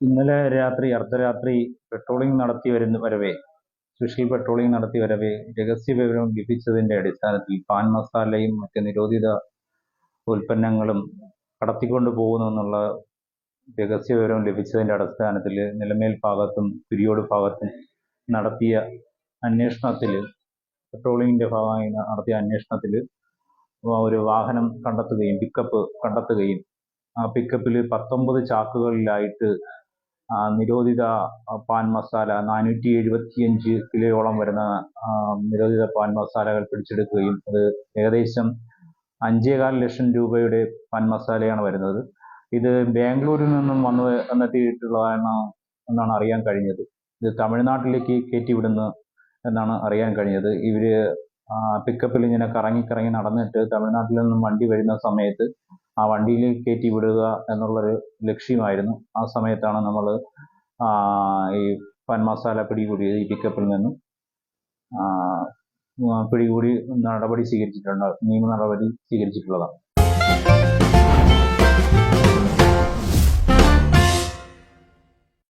ഇന്നലെ രാത്രി അർദ്ധരാത്രി സ്പെഷ്യൽ പെട്രോളിംഗ് നടത്തി വരവേ രഹസ്യവിവരം ലഭിച്ചതിന്റെ അടിസ്ഥാനത്തിൽ പാൻ മസാലയും മറ്റ് നിരോധിത ഉൽപ്പന്നങ്ങളും കടത്തിക്കൊണ്ടു പോകുന്നുവെന്നുള്ള രഹസ്യവിവരം ലഭിച്ചതിന്റെ അടിസ്ഥാനത്തിൽ നിലമേൽ ഭാഗത്തും കുരിയോട് ഭാഗത്തും നടത്തിയ അന്വേഷണത്തിൽ പെട്രോളിംഗിന്റെ ഭാഗമായി നടത്തിയ അന്വേഷണത്തിൽ ഒരു വാഹനം പിക്കപ്പ് കണ്ടെത്തുകയും ആ പിക്കപ്പിൽ 19 ചാക്കുകളിലായിട്ട് നിരോധിത പാൻ മസാല 475 കിലോയോളം വരുന്ന നിരോധിത പാൻ മസാലകൾ പിടിച്ചെടുക്കുകയും അത് ഏകദേശം 5.25 ലക്ഷം രൂപയുടെ പാൻ മസാലയാണ് വരുന്നത്. ഇത് ബാംഗ്ലൂരിൽ നിന്നും വന്നെത്തിയിട്ടുള്ളതാണ് എന്നാണ് അറിയാൻ കഴിഞ്ഞത്. ഇത് തമിഴ്നാട്ടിലേക്ക് കയറ്റിവിടുന്നു എന്നാണ് അറിയാൻ കഴിഞ്ഞത്. ഇവര് പിക്കപ്പിൽ ഇങ്ങനെ കറങ്ങി നടന്നിട്ട് തമിഴ്നാട്ടിൽ നിന്നും വണ്ടി വരുന്ന സമയത്ത് ആ വണ്ടിയിൽ കയറ്റി വിടുക എന്നുള്ളൊരു ലക്ഷ്യമായിരുന്നു. ആ സമയത്താണ് നമ്മൾ ഈ പാൻ മസാല പിടികൂടിയത്. ഈ പിക്കപ്പിൽ നിന്നും പിടികൂടി നിയമ നടപടി സ്വീകരിച്ചിട്ടുള്ളതാണ്.